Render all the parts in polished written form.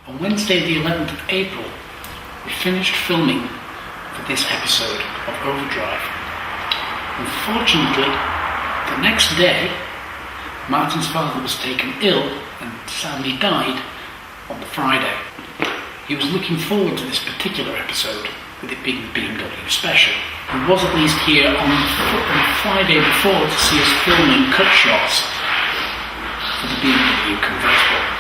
On Wednesday the 11th of April, we finished filming for this episode of OverDrive. Unfortunately, the next day, Martin's father was taken ill and sadly died on the Friday. He was looking forward to this particular episode, with it being the BMW special. He was at least here on the Friday before to see us filming cut shots for the BMW convertible.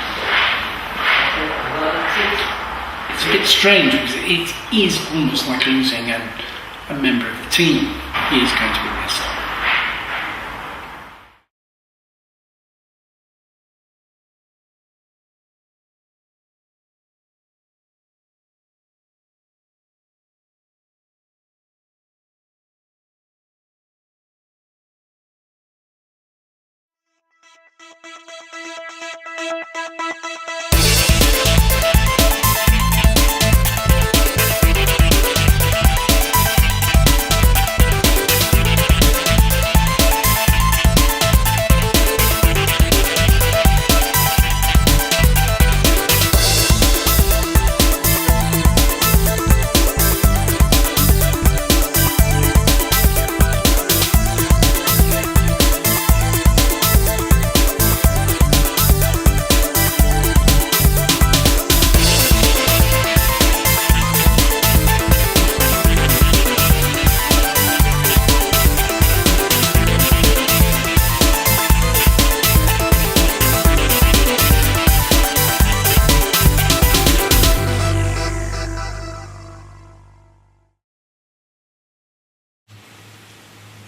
It's a bit strange because it is almost like losing a member of the team. He is going to be missed.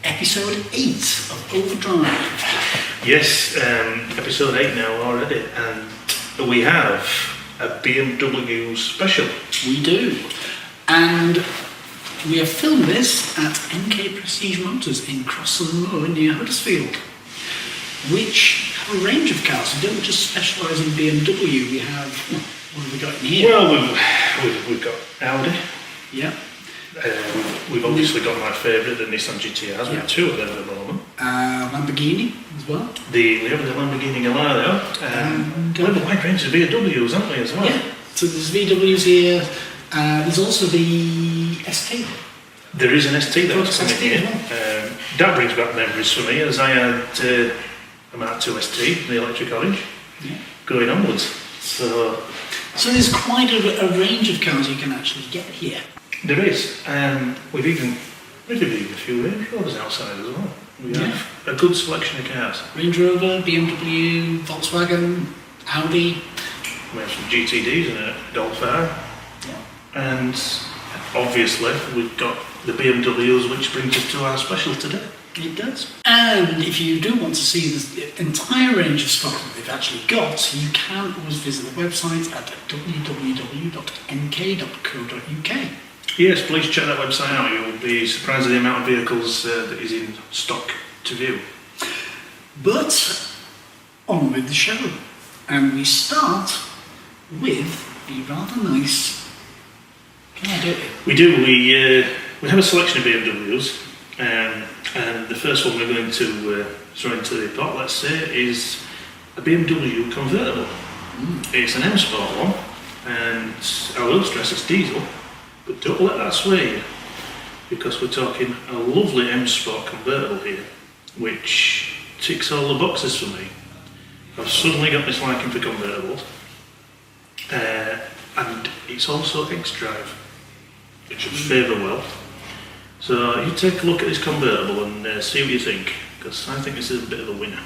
Episode 8 of OverDrive. Yes, episode 8 now already, and we have a BMW special. We do. And we have filmed this at Enkae Prestige Motors in Crossland near Huddersfield, which have a range of cars. We don't just specialise in BMW. We have, what have we got in here? Well, we've got Audi. Yeah. We've obviously got my favourite, the Nissan GTRs. We have two of them at the moment. Lamborghini as well. We have the Lamborghini Gallardo. And we have a wide range of BMWs, haven't we, as well? Yeah. So there's VWs here. There's also the ST. There is an ST that's coming ST here. well. That brings back memories for me, as I had a Mark II ST, the electric orange, going onwards. So there's quite a range of cars you can actually get here. There is. We've even a few Range Rovers outside as well. We have a good selection of cars. Range Rover, BMW, Volkswagen, Audi. We have some GTDs and a Golf R. Yeah. And obviously we've got the BMWs, which brings us to our special today. It does. And if you do want to see the entire range of stock that they've actually got, you can always visit the website at www.nk.co.uk. Yes, please check that website out. You'll be surprised at the amount of vehicles that is in stock to view. But on with the show. And we start with the rather nice... Can I do it? We do. We have a selection of BMWs. And the first one we're going to throw into the pot, let's say, is a BMW convertible. It's an M Sport one, and I will stress it's diesel, but don't let that sway you, because we're talking a lovely M Sport convertible here, which ticks all the boxes for me. I've suddenly got this liking for convertibles, and it's also X-Drive, which would favour well. So you take a look at this convertible and see what you think, because I think this is a bit of a winner.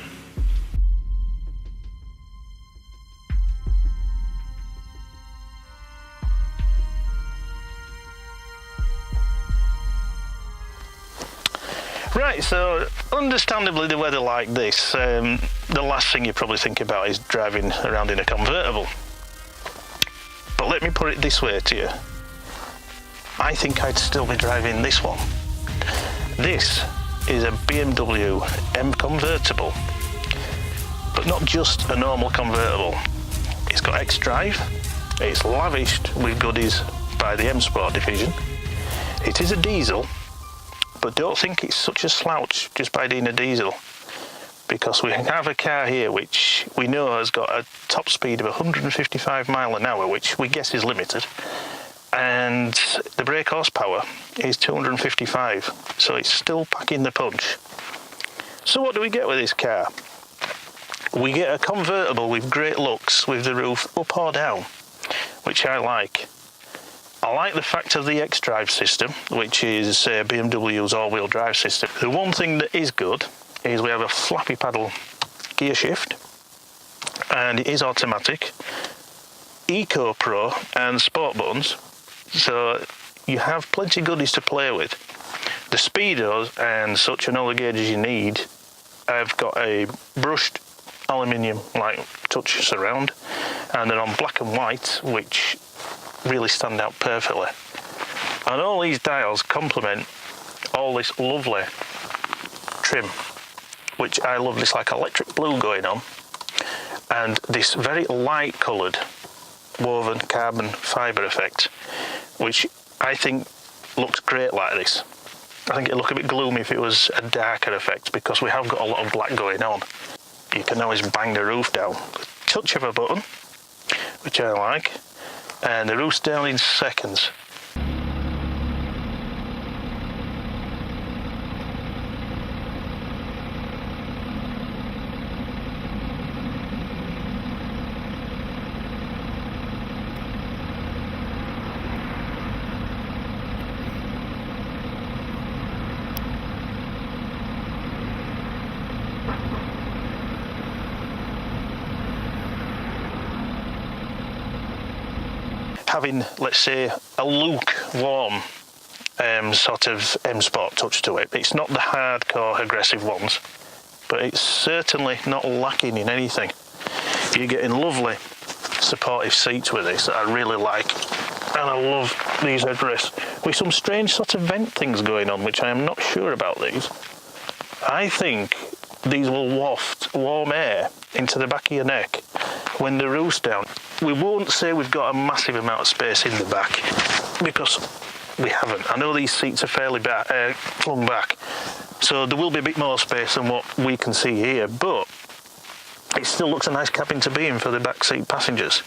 Right, so understandably the weather like this, the last thing you probably think about is driving around in a convertible. But let me put it this way to you. I think I'd still be driving this one. This is a BMW M convertible, but not just a normal convertible. It's got X-Drive, it's lavished with goodies by the M Sport division. It is a diesel, but don't think it's such a slouch just by being a diesel. because we have a car here which we know has got a top speed of 155 mile an hour, which we guess is limited, and the brake horsepower is 255, so it's still packing the punch. So what do we get with this car? We get a convertible with great looks, with the roof up or down, which I like. I like the fact of the X-Drive system, which is BMW's all-wheel drive system. The one thing that is good is we have a flappy paddle gear shift, and it is automatic, Eco Pro and Sport buttons, so you have plenty of goodies to play with. The speedos and such and all the gauges you need. I've got a brushed aluminium like touch surround, and they're on black and white, which really stand out perfectly. And all these dials complement all this lovely trim, which I love. This like electric blue going on, and this very light coloured woven carbon fibre effect, which I think looks great like this. I think it'd look a bit gloomy if it was a darker effect, because we have got a lot of black going on. You can always bang the roof down. Touch of a button, which I like, and the roof's down in seconds. Having, let's say, a lukewarm sort of M Sport touch to it. It's not the hardcore aggressive ones, but it's certainly not lacking in anything. You're getting lovely supportive seats with this that I really like, and I love these headrests with some strange sort of vent things going on, which I am not sure about these. I think these will waft warm air into the back of your neck when the roof's down. We won't say we've got a massive amount of space in the back, because we haven't. I know these seats are fairly flung back, so there will be a bit more space than what we can see here, but it still looks a nice cabin to be in for the back seat passengers.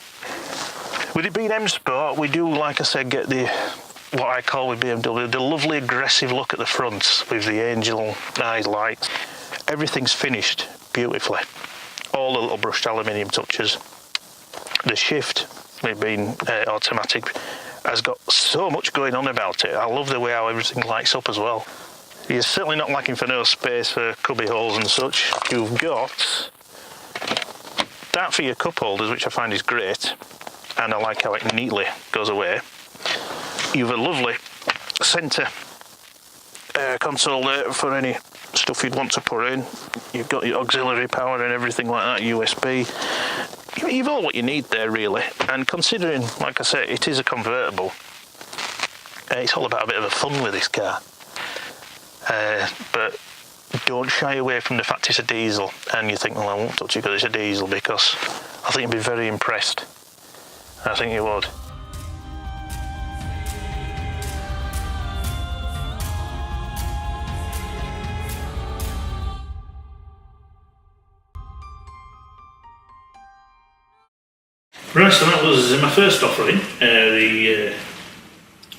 With it being M Sport, we do, like I said, get the, what I call with BMW, the lovely aggressive look at the front with the angel eyes lights. Everything's finished beautifully. All the little brushed aluminium touches. The shift, it being automatic, has got so much going on about it. I love the way how everything lights up as well. You're certainly not lacking for no space for cubby holes and such. You've got that for your cup holders, which I find is great, and I like how it neatly goes away. You've a lovely centre console there for any stuff you'd want to put in. You've got your auxiliary power and everything like that, USB. You've all what you need there, really. And considering, like I say, it is a convertible, it's all about a bit of a fun with this car. But don't shy away from the fact it's a diesel, and you think, well, I won't touch it because it's a diesel, because I think you'd be very impressed. I think you would. Right, so that was my first offering, the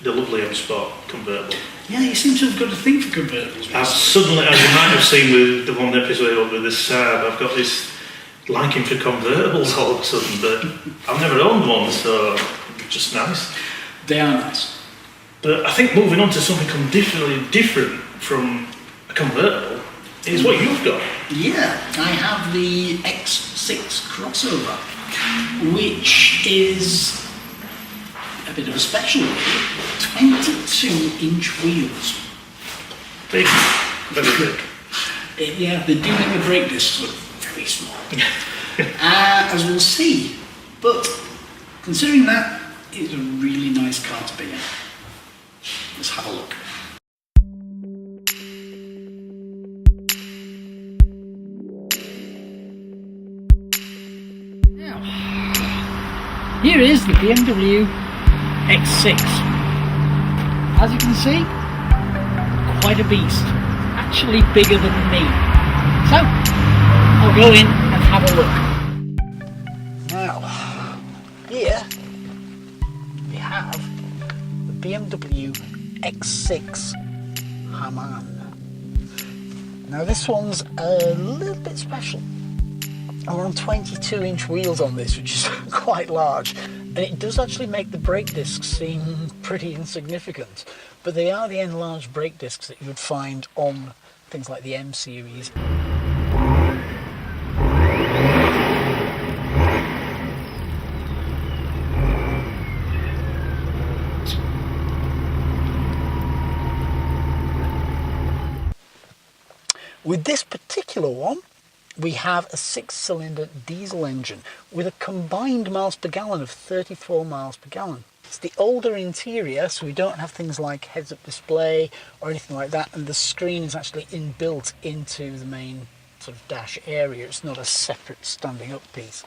lovely M Sport convertible. Yeah, you seem to have got a thing for convertibles. I've suddenly, as you might have seen with the one episode with the Saab, I've got this liking for convertibles all of a sudden, but I've never owned one, so it's just nice. They are nice. But I think moving on to something completely different from a convertible is what you've got. Yeah, I have the X6 crossover, which is a bit of a special, 22-inch wheels. Big, very big. Yeah, they do make the brake discs look very small, as we'll see. But considering that, it's a really nice car to be in. Let's have a look. Here is the BMW X6. As you can see, quite a beast. Actually bigger than me. So, I'll go in and have a look. Now, here we have the BMW X6 Hamann. Now this one's a little bit special. We're on 22-inch wheels on this, which is quite large, and it does actually make the brake discs seem pretty insignificant, but they are the enlarged brake discs that you would find on things like the M series. With this particular one, we have a 6-cylinder diesel engine with a combined miles per gallon of 34 miles per gallon. It's the older interior, so we don't have things like heads-up display or anything like that, and the screen is actually inbuilt into the main sort of dash area. It's not a separate standing up piece.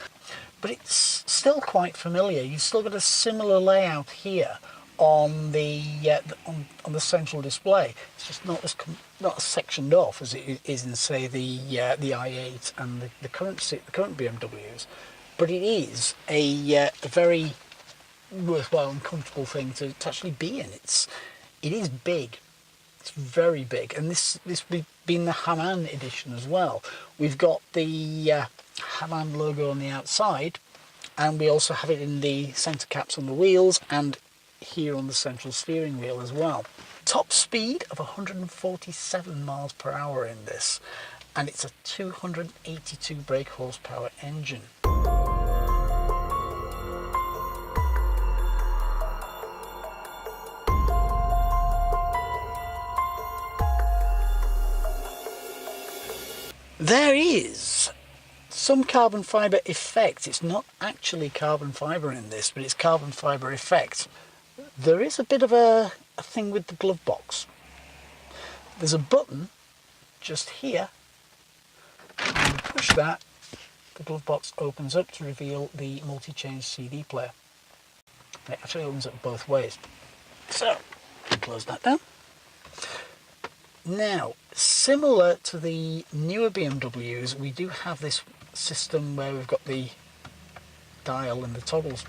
But it's still quite familiar. You've still got a similar layout here on the central display. It's just not as sectioned off as it is in, say, the i8 and the current BMWs, but it is a very worthwhile and comfortable thing to actually be in. It is big. It's very big, and this being the Hamann edition as well. We've got the Hamann logo on the outside, and we also have it in the centre caps on the wheels and here on the central steering wheel as well. Top speed of 147 miles per hour in this, and it's a 282 brake horsepower engine. There is some carbon fibre effect. It's not actually carbon fibre in this, but it's carbon fibre effect. There is a bit of a thing with the glove box. There's a button just here, and when you push that, the glove box opens up to reveal the multi-change CD player. It actually opens up both ways. So, close that down. Now, similar to the newer BMWs, we do have this system where we've got the dial and the toggles,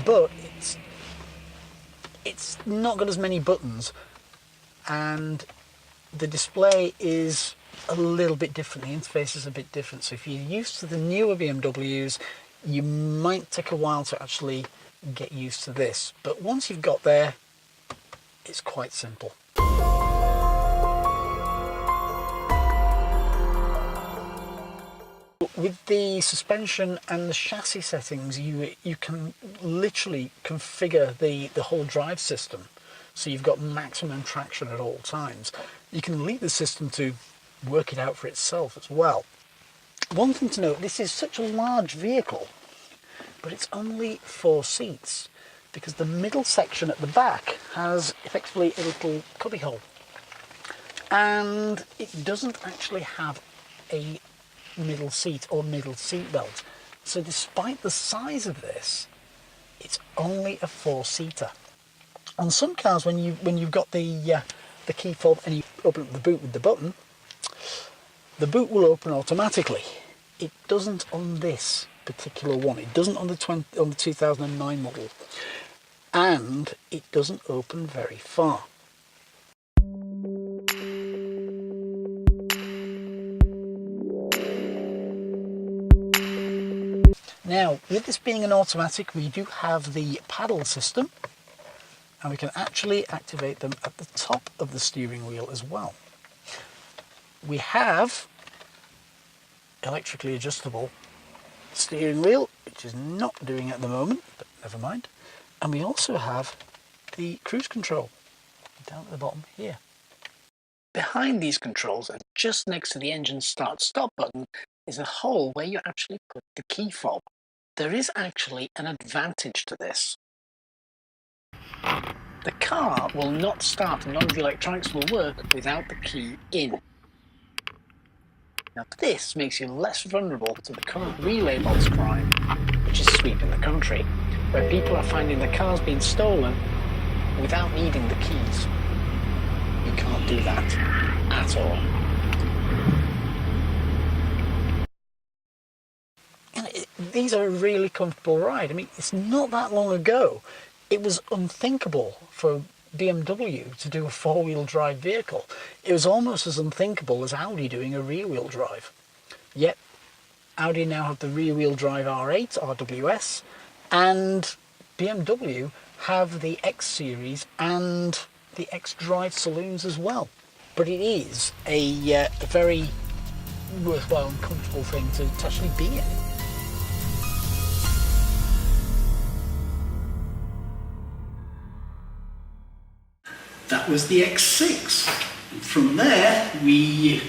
but it's not got as many buttons, and the display is a little bit different. The interface is a bit different. So if you're used to the newer BMWs, you might take a while to actually get used to this. But once you've got there, it's quite simple. With the suspension and the chassis settings, you can literally configure the whole drive system, so you've got maximum traction at all times. You can leave the system to work it out for itself as well. One thing to note, this is such a large vehicle, but it's only 4 seats, because the middle section at the back has effectively a little cubby hole, and it doesn't actually have a middle seat or middle seat belt. So despite the size of this, it's only a 4-seater. On some cars, when you've got the key fob and you open up the boot with the button, the boot will open automatically. It doesn't on this particular one. It doesn't on the 2009 model, and it doesn't open very far. Now, with this being an automatic, we do have the paddle system, and we can actually activate them at the top of the steering wheel as well. We have electrically adjustable steering wheel, which is not doing at the moment, but never mind. And we also have the cruise control down at the bottom here. Behind these controls, and just next to the engine start-stop button, is a hole where you actually put the key fob. There is actually an advantage to this. The car will not start, and none of the electronics will work without the key in. Now this makes you less vulnerable to the current relay box crime, which is sweeping the country, where people are finding their cars being stolen without needing the keys. You can't do that at all. these are a really comfortable ride. I mean, it's not that long ago. It was unthinkable for BMW to do a four-wheel drive vehicle. It was almost as unthinkable as Audi doing a rear-wheel drive. Yet, Audi now have the rear-wheel drive R8 RWS, and BMW have the X Series and the X Drive saloons as well. But it is a very worthwhile and comfortable thing to actually be in. That was the X6. And from there, we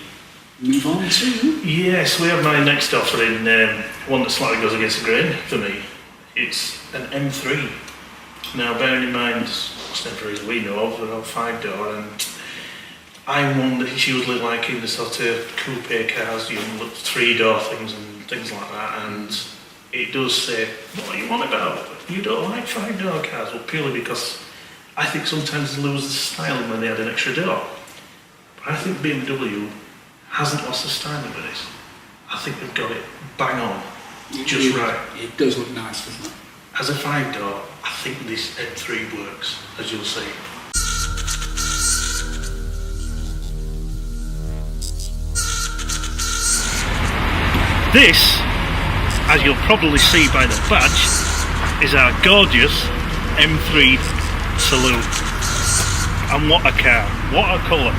move on to... Yes, we have my next offer in one that slightly goes against the grain for me. It's an M3. Now, bearing in mind, most M3s we know of are all 5-door, and I'm one that is usually like in the sort of coupe cars, you look 3-door things and things like that, and it does say, what are you on about? You don't like 5-door cars? Well, purely because I think sometimes they lose the styling when they add an extra door. But I think BMW hasn't lost the styling with this. I think they've got it bang on, just right. It does look nice, doesn't it? As a 5-door, I think this M3 works, as you'll see. This, as you'll probably see by the badge, is our gorgeous M3 saloon. And what a car, what a colour.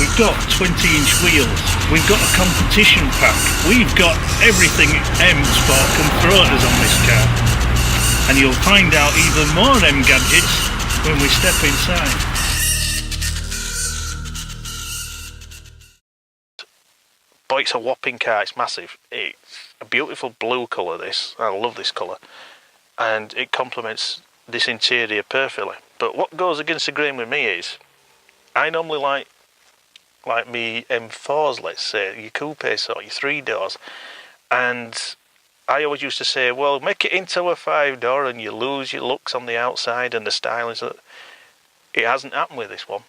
We've got 20-inch wheels, we've got a competition pack, we've got everything M Sport can throw at us on this car. And you'll find out even more M gadgets when we step inside. Boy, it's a whopping car, it's massive. It's a beautiful blue colour, this. I love this colour. And it complements this interior perfectly. But what goes against the grain with me is, I normally like me M4s, let's say, your coupe sort, your 3-doors. And I always used to say, well, make it into a 5-door and you lose your looks on the outside and the styling. It hasn't happened with this one.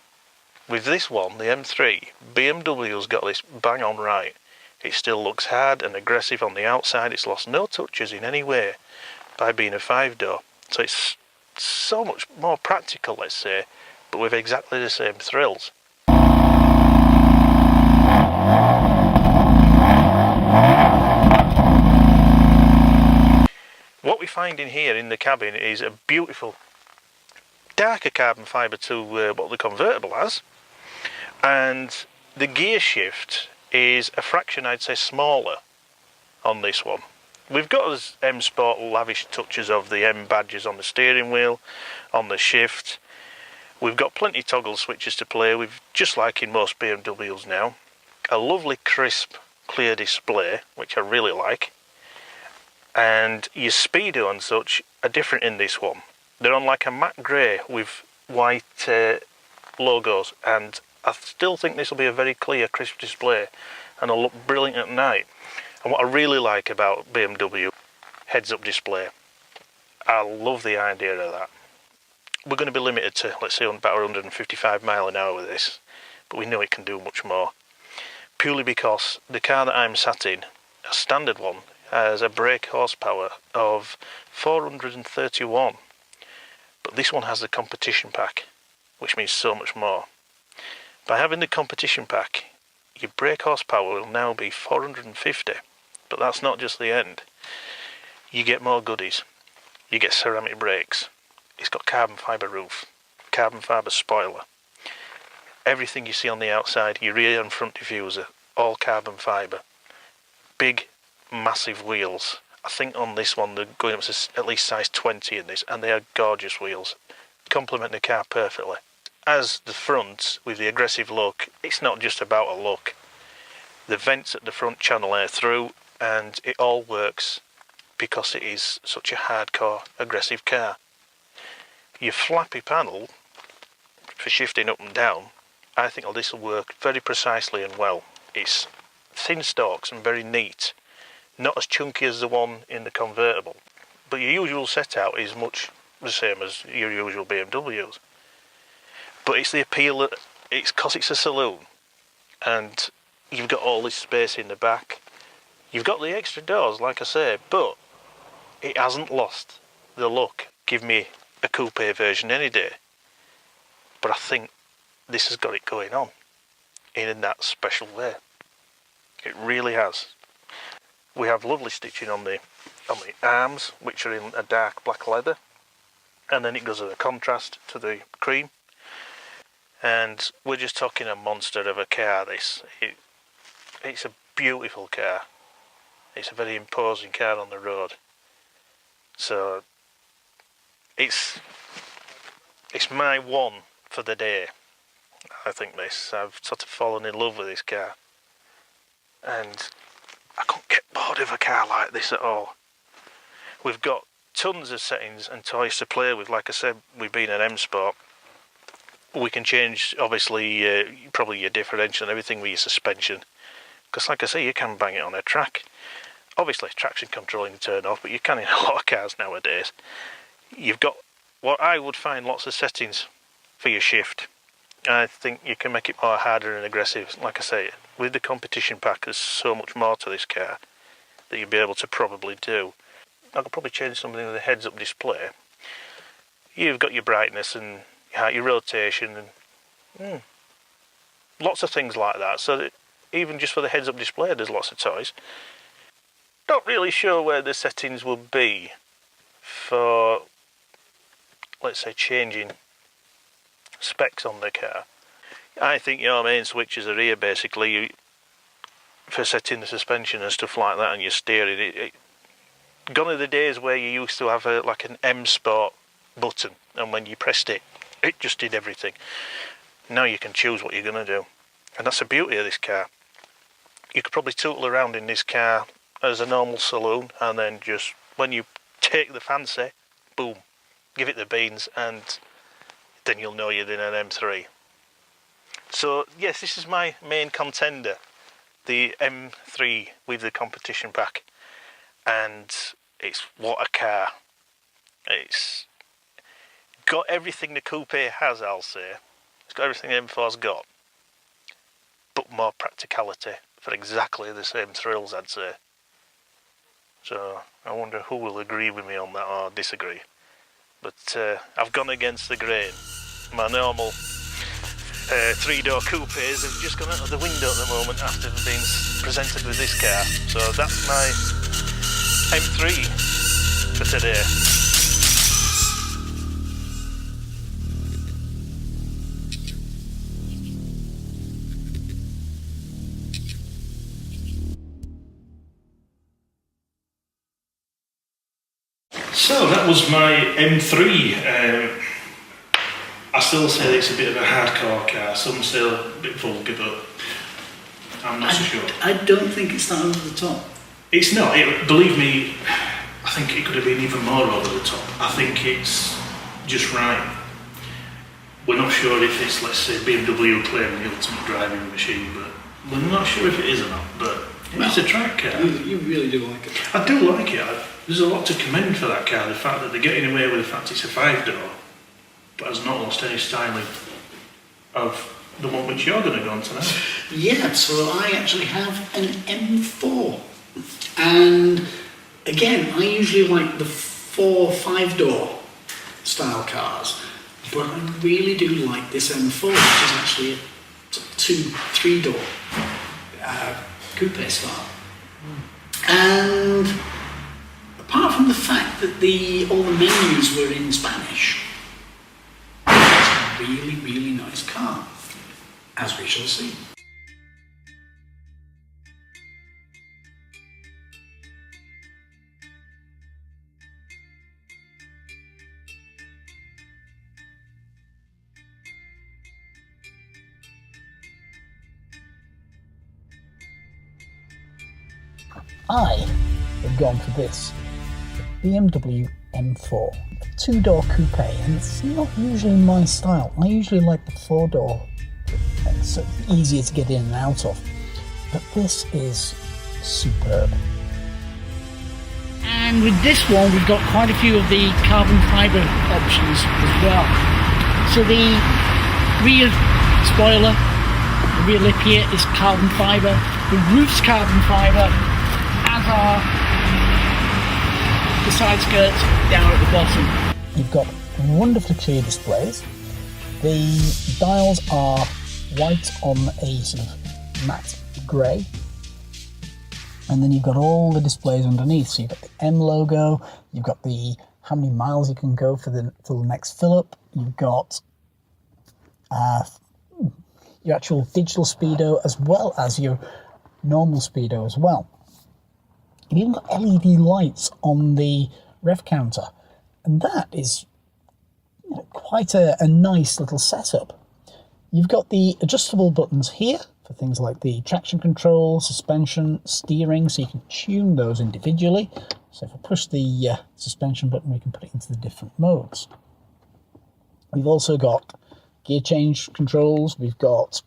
With this one, the M3, BMW's got this bang on right. It still looks hard and aggressive on the outside. It's lost no touches in any way by being a 5-door. So it's so much more practical, let's say, but with exactly the same thrills. What we find in here in the cabin is a beautiful darker carbon fibre to what the convertible has, and the gear shift is a fraction, I'd say, smaller on this one. We've got as M Sport lavish touches of the M badges on the steering wheel, on the shift. We've got plenty of toggle switches to play with, just like in most BMWs now. A lovely crisp clear display, which I really like. And your speedo and such are different in this one. They're on like a matte grey with white logos, and I still think this will be a very clear, crisp display and it'll look brilliant at night. And what I really like about BMW, heads-up display. I love the idea of that. We're going to be limited to, let's say, about 155 mile an hour with this, but we know it can do much more. Purely because the car that I'm sat in, a standard one, has a brake horsepower of 431. But this one has the competition pack, which means so much more. By having the competition pack, your brake horsepower will now be 450. But that's not just the end. You get more goodies. You get ceramic brakes. It's got carbon fibre roof, carbon fibre spoiler. Everything you see on the outside, your rear and front diffuser, all carbon fibre. Big, massive wheels. I think on this one they're going up to at least size 20 in this, and they are gorgeous wheels. Complement the car perfectly. As the front, with the aggressive look, it's not just about a look. The vents at the front channel air through, and it all works because it is such a hardcore, aggressive car. Your flappy panel, for shifting up and down, I think this will work very precisely and well. It's thin stalks and very neat. Not as chunky as the one in the convertible, but your usual setout is much the same as your usual BMWs. But it's the appeal that it's because it's a saloon, and you've got all this space in the back. You've got the extra doors, like I say, but it hasn't lost the look. Give me a coupe version any day. But I think this has got it going on in that special way. It really has. We have lovely stitching on the arms, which are in a dark black leather, and then it goes as a contrast to the cream. And we're just talking a monster of a car. It's a beautiful car. It's a very imposing car on the road. So it's my one for the day. I think I've sort of fallen in love with this car, and I couldn't get bored of a car like this at all. We've got tons of settings and toys to play with. Like I said, we've been an M Sport. We can change, obviously, probably your differential and everything with your suspension. Because like I say, you can bang it on a track. Obviously, traction control you can turn off, but you can in a lot of cars nowadays. You've got what I would find lots of settings for your shift. I think you can make it more harder and aggressive. Like I say, with the competition pack, there's so much more to this car that you'll be able to probably do. I could probably change something with the heads-up display. You've got your brightness and your rotation and lots of things like that. So that even just for the heads-up display, there's lots of toys. Not really sure where the settings will be for, let's say, changing specs on the car. I think your main switches are here basically for setting the suspension and stuff like that, and your steering. Gone are the days where you used to have like an M Sport button, and when you pressed it, it just did everything. Now you can choose what you're going to do, and that's the beauty of this car. You could probably tootle around in this car as a normal saloon, and then just when you take the fancy, boom, give it the beans, and then you'll know you're in an M3. So yes, this is my main contender, the M3 with the competition pack, and it's what a car. It's got everything the coupe has, I'll say. It's got everything the M4's got, but more practicality for exactly the same thrills, I'd say. So I wonder who will agree with me on that or disagree. But I've gone against the grain. My normal three-door coupes have just gone out of the window at the moment after being presented with this car. So that's my M3 for today. So that was my M3. I still say it's a bit of a hardcore car. Some say a bit vulgar, but I'm not so sure. I don't think it's that over the top. It's not. Believe me, I think it could have been even more over the top. I think it's just right. We're not sure if it's, let's say, BMW claiming the ultimate driving machine, but we're not sure if it is or not. But it's a track car. You really do like it. I do like it. There's a lot to commend for that car. The fact that they're getting away with the fact it's a 5-door, but has not lost any styling of the one which you're going to go on tonight. Yeah, so I actually have an M4. And again, I usually like the 4-5-door style cars, but I really do like this M4, which is actually a 2-3-door coupe style. And apart from the fact that all the menus were in Spanish, it's a really, really nice car, as we shall see. I have gone for this BMW M4, a 2-door coupe, and it's not usually my style. I usually like the 4-door, so it's easier to get in and out of, but this is superb. And with this one, we've got quite a few of the carbon fibre options as well. So the rear spoiler, the rear lip here is carbon fibre, the roof's carbon fibre, have the side skirts down at the bottom. You've got wonderfully clear displays. The dials are white on a sort of matte grey. And then you've got all the displays underneath. So you've got the M logo, you've got the how many miles you can go for the next fill up, you've got your actual digital speedo as well as your normal speedo as well. You've even got LED lights on the rev counter, and that is quite a nice little setup. You've got the adjustable buttons here for things like the traction control, suspension, steering, so you can tune those individually. So if I push the suspension button, we can put it into the different modes. We've also got gear change controls, we've got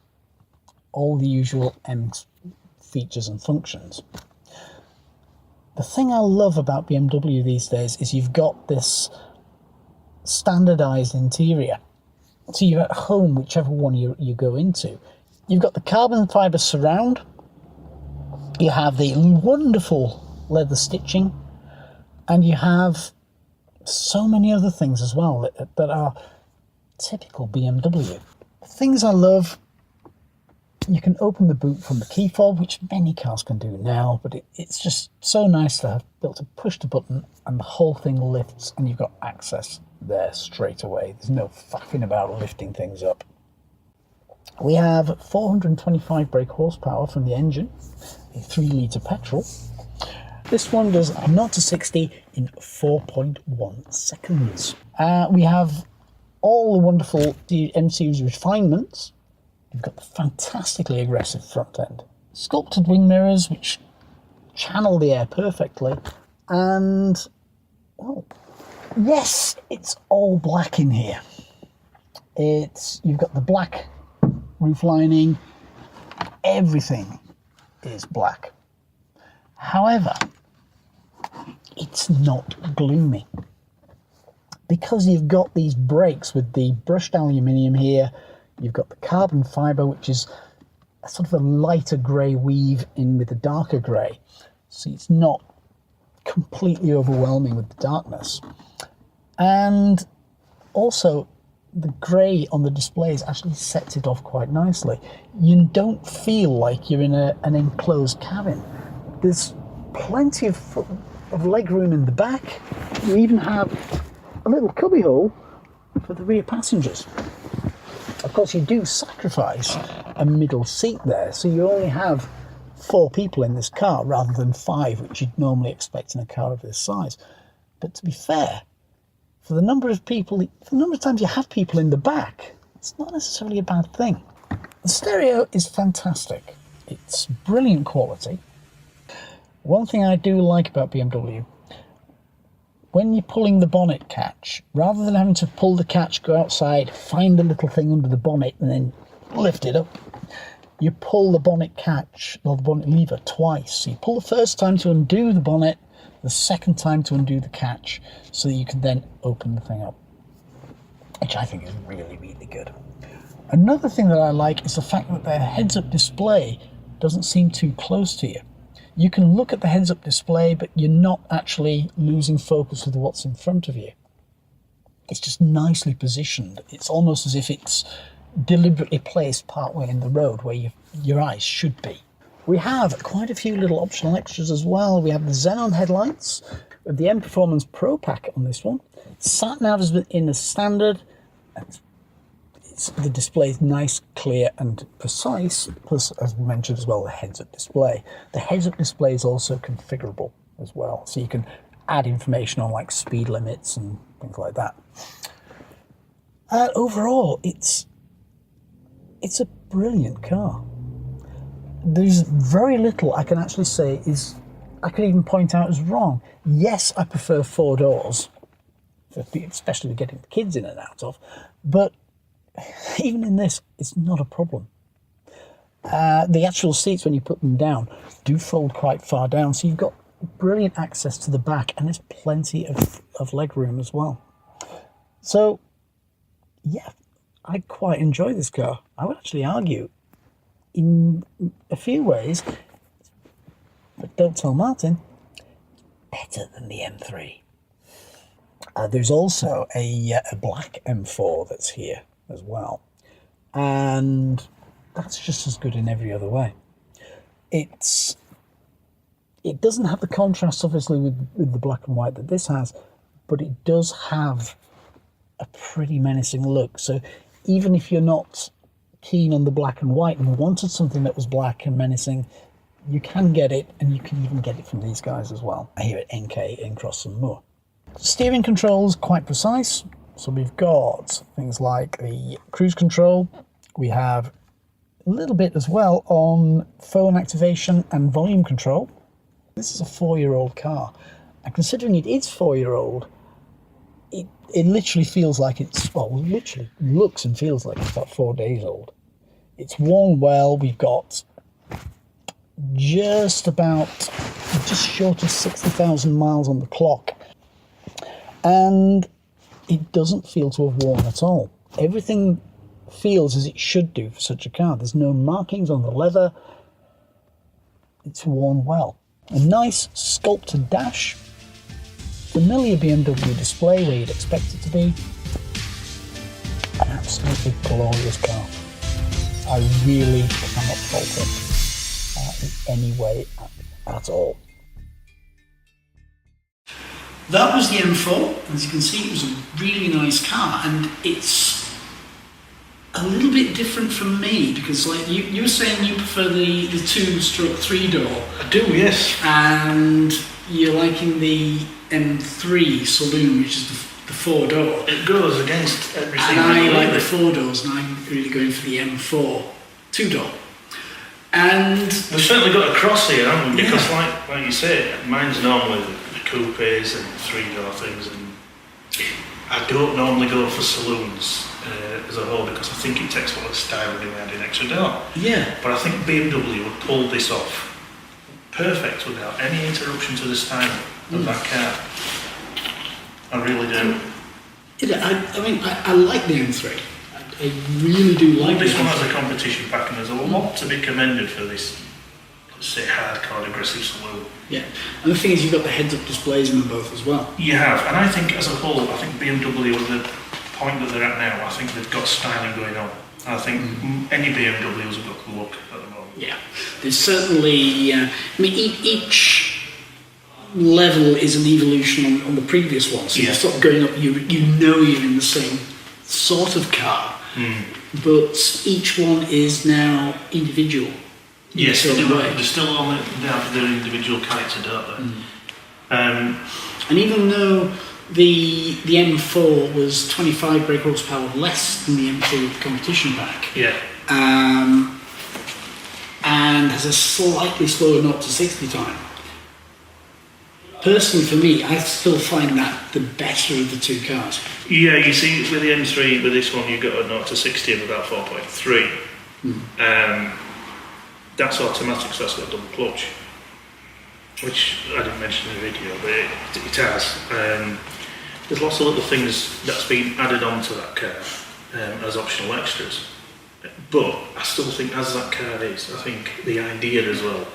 all the usual M features and functions. The thing I love about BMW these days is you've got this standardized interior. So you're at home, whichever one you go into. You've got the carbon fiber surround, you have the wonderful leather stitching, and you have so many other things as well that are typical BMW. The things I love, you can open the boot from the key fob, which many cars can do now, but it's just so nice to have be able to push the button and the whole thing lifts and you've got access there straight away. There's no faffing about lifting things up. We have 425 brake horsepower from the engine, a 3-litre petrol. This one does 0 to 60 in 4.1 seconds. We have all the wonderful M-Series refinements. You've got the fantastically aggressive front end. Sculpted wing mirrors, which channel the air perfectly. And, well, yes, it's all black in here. You've got the black roof lining, everything is black. However, it's not gloomy. Because you've got these brakes with the brushed aluminium here, you've got the carbon fibre, which is a sort of a lighter grey weave in with a darker grey. So it's not completely overwhelming with the darkness. And also, the grey on the displays actually sets it off quite nicely. You don't feel like you're in an enclosed cabin. There's plenty of leg room in the back. You even have a little cubby hole for the rear passengers. Of course, you do sacrifice a middle seat there, so you only have 4 people in this car rather than 5, which you'd normally expect in a car of this size. But to be fair, for the number of times you have people in the back, it's not necessarily a bad thing. The stereo is fantastic. It's brilliant quality. One thing I do like about BMW, when you're pulling the bonnet catch, rather than having to pull the catch, go outside, find the little thing under the bonnet and then lift it up, you pull the bonnet catch, or the bonnet lever, twice. So you pull the first time to undo the bonnet, the second time to undo the catch, so that you can then open the thing up, which I think is really, really good. Another thing that I like is the fact that their heads-up display doesn't seem too close to you. You can look at the heads-up display, but you're not actually losing focus with what's in front of you. It's just nicely positioned. It's almost as if it's deliberately placed partway in the road where your eyes should be. We have quite a few little optional extras as well. We have the xenon headlights with the M Performance Pro pack on this one. Sat nav is in as standard. The display is nice, clear and precise, plus, as we mentioned as well, the heads-up display. The heads-up display is also configurable as well, so you can add information on like speed limits and things like that. Overall, it's a brilliant car. There's very little I can actually say I could even point out as wrong. Yes, I prefer 4 doors, especially getting the kids in and out of, but even in this, it's not a problem. The actual seats, when you put them down, do fold quite far down, so you've got brilliant access to the back, and there's plenty of leg room as well. So, yeah, I quite enjoy this car. I would actually argue, in a few ways, a don't tell Martin, better than the M3. There's also a black M4 that's here as well, and that's just as good in every other way. It doesn't have the contrast, obviously, with the black and white that this has, but it does have a pretty menacing look. So even if you're not keen on the black and white and wanted something that was black and menacing, you can get it, and you can even get it from these guys as well, here at Enkae in Cross-and-Moor. Steering control's quite precise. So we've got things like the cruise control. We have a little bit as well on phone activation and volume control. This is a 4-year-old car, and considering it is 4-year-old, it literally feels like it's, well, literally looks and feels like it's about 4 days old. It's worn well. We've got just short of 60,000 miles on the clock, and it doesn't feel to have worn at all. Everything feels as it should do for such a car. There's no markings on the leather. It's worn well. A nice sculpted dash, familiar BMW display where you'd expect it to be. An absolutely glorious car. I really cannot fault it in any way at all. That was the M4. As you can see, it was a really nice car, and it's a little bit different from me, because like you were saying you prefer the 2/3 door. I do, yes. And you're liking the M3 saloon, which is the 4-door. It goes against everything. And I like the 4 doors, and I'm really going for the M4 2-door. And we've certainly got a cross here, haven't we? Yeah. Because like you say, mine's normally the coupes and 3-door things, and I don't normally go for saloons as a whole, because I think it takes a lot of style when you add an extra door. yeah, But I think BMW would pull this off perfect without any interruption to the style of that car. I really do. I mean, I like the M3. I really do like This the one M3. has a competition pack, and there's a lot to be commended for this, let's say, hardcore aggressive saloon. Yeah, and the thing is, you've got the heads-up displays in them both as well. You have, and I think as a whole, I think BMW at the point that they're at now, I think they've got styling going on. I think any BMWs have got the look at the moment. Yeah, there's certainly. I mean, each level is an evolution on the previous one. So Yeah. you start going up, you know you're in the same sort of car, but each one is now individual. Yes, in a certain way. they're still on their individual character, don't they? And even though the M4 was 25 brake horsepower less than the M3 competition pack, Yeah. and has a slightly slower 0 to 60 time. Personally, for me, I still find that the better of the two cars. Yeah, you see, with the M3, with this one, you've got a 0 to 60 of about 4.3. That's automatic, so that's got a double clutch, which I didn't mention in the video, but it has. There's lots of little things that's been added onto that car as optional extras. But I still think, as that car is, I think the idea as well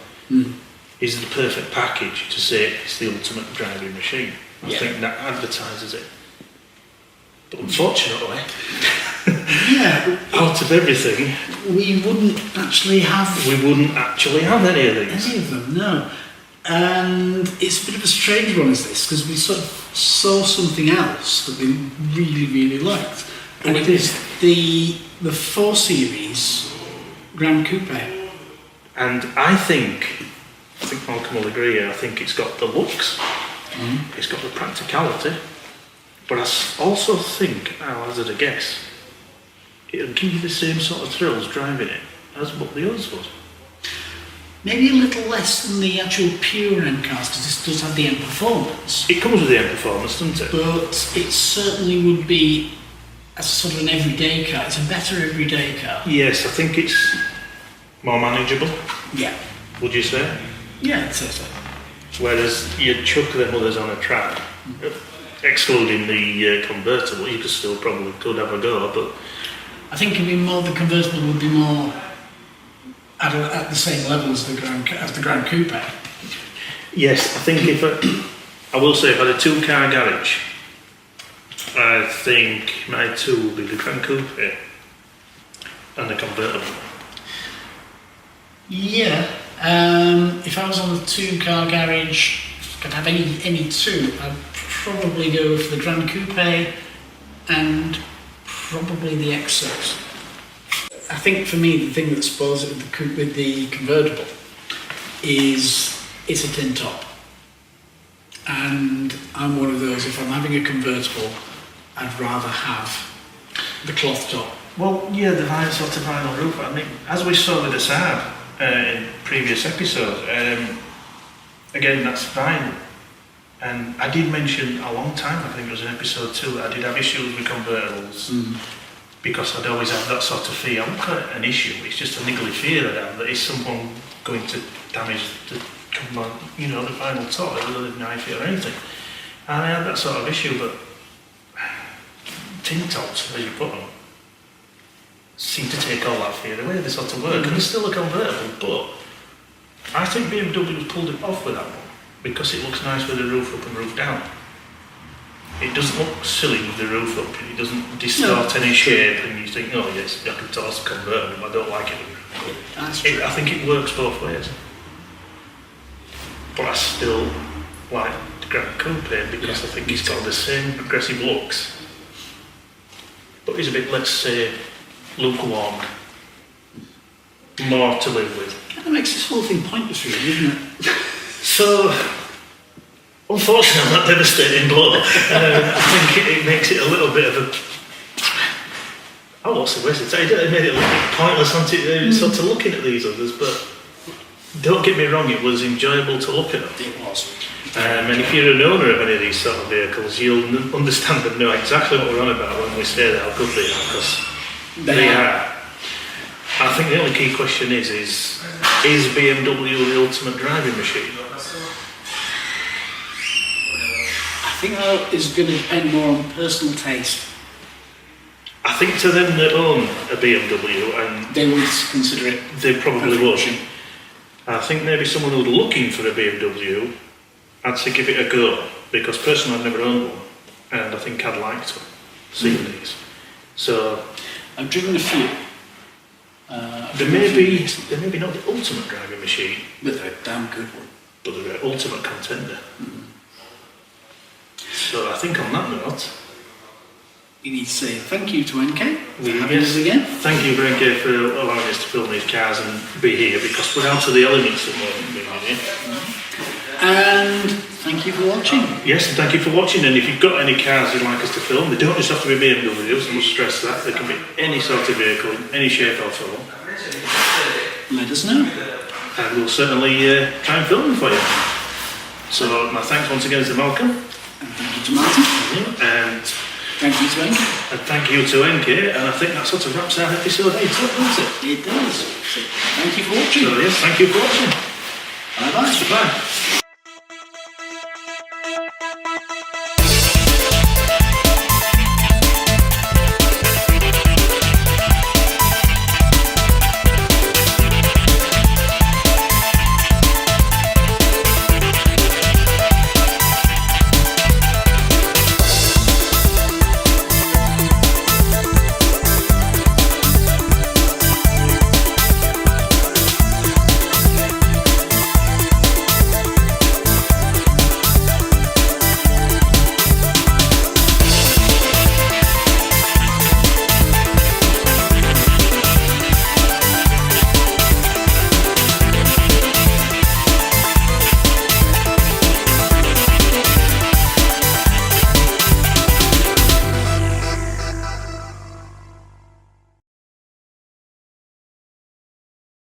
is the perfect package to say it's the ultimate driving machine. I think that advertises it. But unfortunately, out of everything, we wouldn't actually have any of these. any of them, no. And it's a bit of a strange one, is this, because we sort of saw something else that we really, really liked, and it is the 4 Series Grand Coupe. And I think Malcolm will agree here, I think it's got the looks, it's got the practicality, but I also think, I'll hazard a guess, it'll give you the same sort of thrills driving it as what the others would. Maybe a little less than the actual pure M cars, because this does have the M Performance. It comes with the M Performance, doesn't it? But it certainly would be a sort of an everyday car. It's a better everyday car. Yes, I think it's more manageable, Yeah. would you say? Yeah, I'd say so. Whereas you chuck them others on a track, excluding the convertible, you could have a go, but I think the convertible would be more at the same level as the Grand Coupe. Yes, I think I will say if I had a 2-car garage, I think my 2 would be the Grand Coupe and the convertible. Yeah. If I was on a 2-car garage, if I could have any 2, I'd probably go for the Grand Coupe and probably the X6. I think for me the thing that spoils it with the convertible is it's a tin top, and I'm one of those, if I'm having a convertible, I'd rather have the cloth top. Well, yeah, the sort of vinyl roof. I mean, as we saw with the Saab in previous episodes, again, that's vinyl. And I did mention a long time, I think it was in episode 2, that I did have issues with convertibles because I'd always have that sort of fear. I wouldn't call it an issue, it's just a niggly fear that I have, that is someone going to damage the final top, whether they've knifed it or anything. And I had that sort of issue, but tin tops, as you put them, seem to take all that fear away. They sort of work, and it's still a convertible, but I think BMW pulled it off with that one because it looks nice with the roof up and roof down. It doesn't look silly with the roof up, it doesn't distort any shape, and you think, oh yes, I can toss a convertible, I don't like it. I think it works both ways. But I still like the Grand Coupe because I think it's got the same progressive looks, but it's a bit, let's say, lukewarm, more to live with. Kind of makes this whole thing pointless, really, doesn't it? So, unfortunately, that devastating blow, I think it makes it a little bit of a. Oh, what's the waste of time? It made it a little bit pointless, hasn't it? Sort of looking at these others, but don't get me wrong, it was enjoyable to look at them. It was. And if you're an owner of any of these sort of vehicles, you'll understand and know exactly what we're on about when we say that, how good they are, because they are. I think the only key question is BMW the ultimate driving machine? I think that is going to depend more on personal taste. I think to them that own a BMW, and they would consider it. They probably would. Machine. I think maybe someone who's looking for a BMW, I'd say give it a go, because personally I've never owned one, and I think I'd like to see these. So I've driven a few. They may be not the ultimate driving machine, but they're a damn good one. but they're an ultimate contender. So I think on that note, we need to say thank you to Enkae for yes, having us again. Thank you, Enkae, for allowing us to film these cars and be here, because we're out of the elements at the moment being here. And thank you for watching. Yes, and thank you for watching. And if you've got any cars you'd like us to film, they don't just have to be BMWs, I must stress that. They can be any sort of vehicle, any shape or form. Let us know. And we'll certainly try and film them for you. So my thanks once again to Malcolm. And thank you to Martin. And thank you to Enkae. And thank you to Enkae. And I think that sort of wraps our episode 8 up, doesn't it? It does. So thank you for watching. So yes, thank you for watching. Bye bye. Goodbye.